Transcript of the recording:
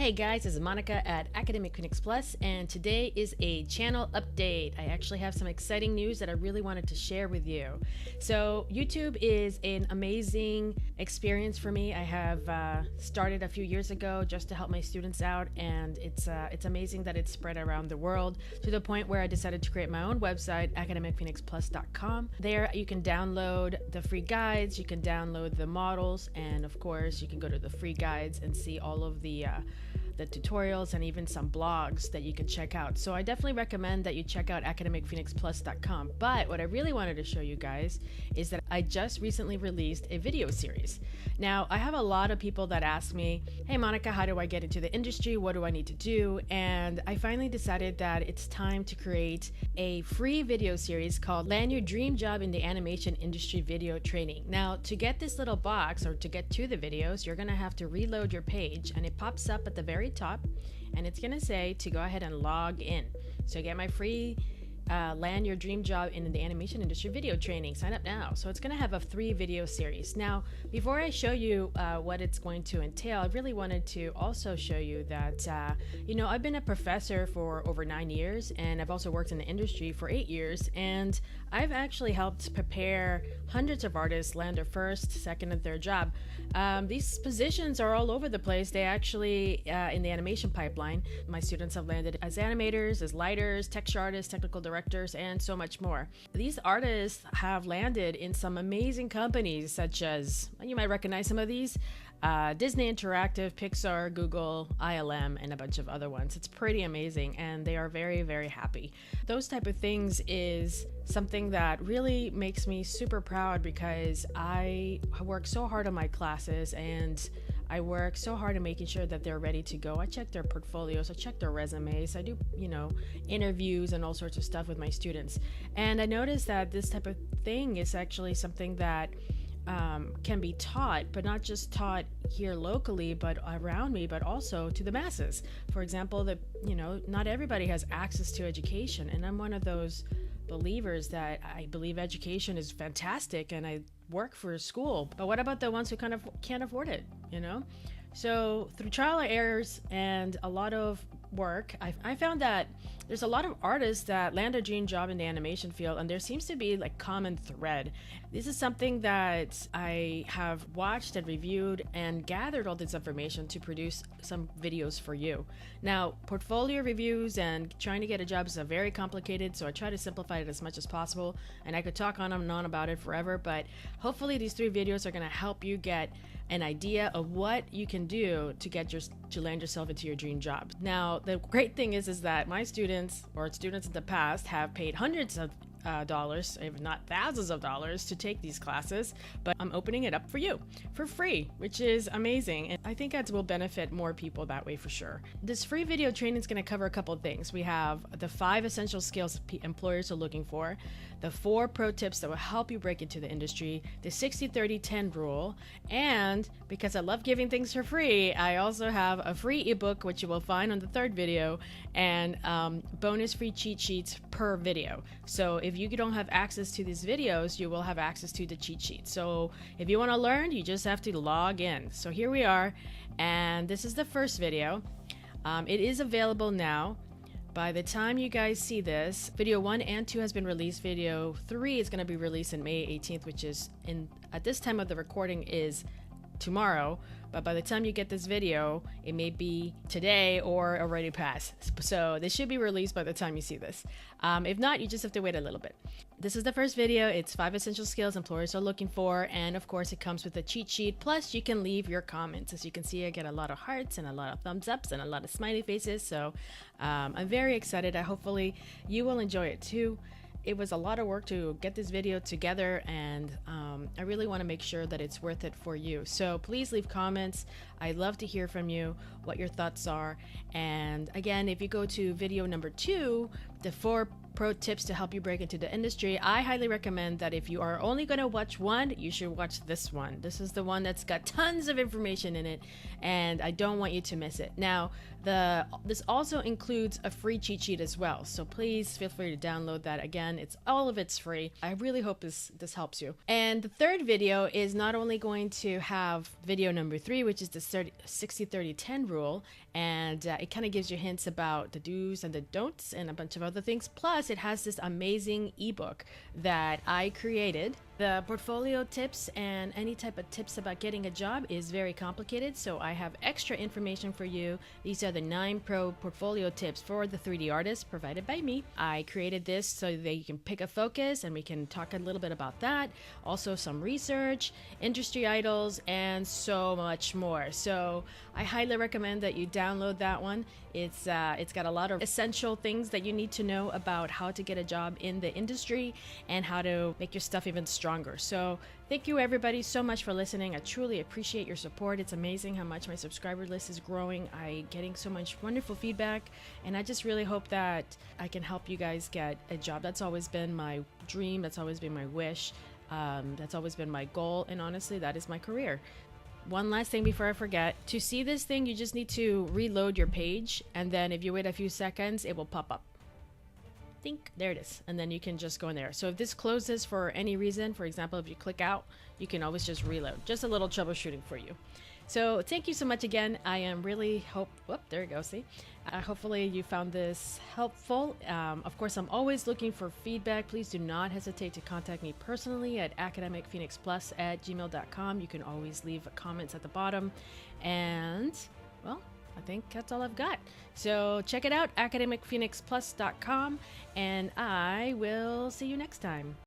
Hey guys, this is Monica at Academic Phoenix Plus, and today is a channel update. I actually have some exciting news that I really wanted to share with you. So YouTube is an amazing experience for me. I have started a few years ago just to help my students out, and it's amazing that it's spread around the world to the point where I decided to create my own website, academic-phoenix-plus.com. There you can download the free guides, you can download the models, and of course you can go to the free guides and see all of the tutorials and even some blogs that you can check out. So I definitely recommend that you check out academic-phoenix-plus.com. But what I really wanted to show you guys is that I just recently released a video series. Now, I have a lot of people that ask me, hey Monica, how do I get into the industry? What do I need to do? And I finally decided that it's time to create a free video series called Land Your Dream Job in the Animation Industry Video Training. Now, to get this little box or to get to the videos, you're gonna have to reload your page, and it pops up at the very top, and it's gonna say to go ahead and log in. So get my free Land Your Dream Job in the Animation Industry Video Training. Sign up now. So it's going to have a 3 video series. Now, before I show you what it's going to entail, I really wanted to also show you that, I've been a professor for over 9 years, and I've also worked in the industry for 8 years, and I've actually helped prepare hundreds of artists land their first, second, and third job. These positions are all over the place. They actually, in the animation pipeline, my students have landed as animators, as lighters, texture artists, technical directors, and so much more. These artists have landed in some amazing companies such as, you might recognize some of these, Disney Interactive, Pixar, Google, ILM, and a bunch of other ones. It's pretty amazing, and they are very, very happy. Those type of things is something that really makes me super proud because I work so hard on my classes, and I work so hard in making sure that they're ready to go. I check their portfolios, I check their resumes, I do, interviews and all sorts of stuff with my students. And I noticed that this type of thing is actually something that can be taught, but not just taught here locally, but around me, but also to the masses. For example, not everybody has access to education, and I'm one of those believers that I believe education is fantastic, and I work for a school. But what about the ones who kind of can't afford it, So through trial and errors and a lot of work, I found that there's a lot of artists that land a dream job in the animation field, and there seems to be like common thread. This is something that I have watched and reviewed and gathered all this information to produce some videos for you. Now, portfolio reviews and trying to get a job is very complicated, so I try to simplify it as much as possible, and I could talk on and on about it forever, but hopefully these 3 videos are going to help you get an idea of what you can do to land yourself into your dream job. Now, the great thing is that my students or students in the past have paid hundreds of dollars, if not thousands of dollars, to take these classes, but I'm opening it up for you for free, which is amazing, and I think that will benefit more people that way for sure. This free video training is going to cover a couple of things. We have the 5 essential skills employers are looking for, the 4 pro tips that will help you break into the industry, the 60-30-10 rule, and because I love giving things for free, I also have a free ebook, which you will find on the 3rd video, and bonus free cheat sheets per video. So if you don't have access to these videos, you will have access to the cheat sheet. So if you want to learn, you just have to log in. So here we are, and this is the first video. It is available now. By the time you guys see this, video 1 and 2 has been released. Video 3 is going to be released in May 18th, which is at this time of the recording is tomorrow, but by the time you get this video, it may be today or already passed. So this should be released by the time you see this. If not, you just have to wait a little bit. This is the first video. It's 5 essential skills employers are looking for, and of course it comes with a cheat sheet. Plus you can leave your comments. As you can see, I get a lot of hearts and a lot of thumbs ups and a lot of smiley faces. So I'm very excited. Hopefully you will enjoy it too. It was a lot of work to get this video together, and I really want to make sure that it's worth it for you. So please leave comments. I'd love to hear from you, what your thoughts are. And again, if you go to video number 2, the 4 pro tips to help you break into the industry, I highly recommend that if you are only going to watch one, you should watch this one. This is the one that's got tons of information in it, and I don't want you to miss it. Now, this also includes a free cheat sheet as well, so please feel free to download that. Again, all of it's free. I really hope this helps you. And the third video is not only going to have video number 3, which is the 60-30-10 rule, and it kind of gives you hints about the do's and the don'ts and a bunch of other things. Plus, it has this amazing ebook that I created. The portfolio tips and any type of tips about getting a job is very complicated, so I have extra information for you. These are the 9 pro portfolio tips for the 3D artist provided by me. I created this so that you can pick a focus and we can talk a little bit about that. Also some research, industry idols, and so much more. So I highly recommend that you download that one. It's got a lot of essential things that you need to know about how to get a job in the industry and how to make your stuff even stronger. So thank you everybody so much for listening. I truly appreciate your support. It's amazing how much my subscriber list is growing. I'm getting so much wonderful feedback, and I just really hope that I can help you guys get a job. That's always been my dream. That's always been my wish. That's always been my goal, and honestly, that is my career. One last thing before I forget. To see this thing, you just need to reload your page, and then if you wait a few seconds, it will pop up. Think, there it is, and then you can just go in there. So if this closes for any reason, for example, if you click out, you can always just reload. Just a little troubleshooting for you. So thank you so much again. I am really there you go, see? Hopefully you found this helpful. Of course, I'm always looking for feedback. Please do not hesitate to contact me personally at academicphoenixplus@gmail.com. You can always leave comments at the bottom. And, well, I think that's all I've got. So check it out, academicphoenixplus.com, and I will see you next time.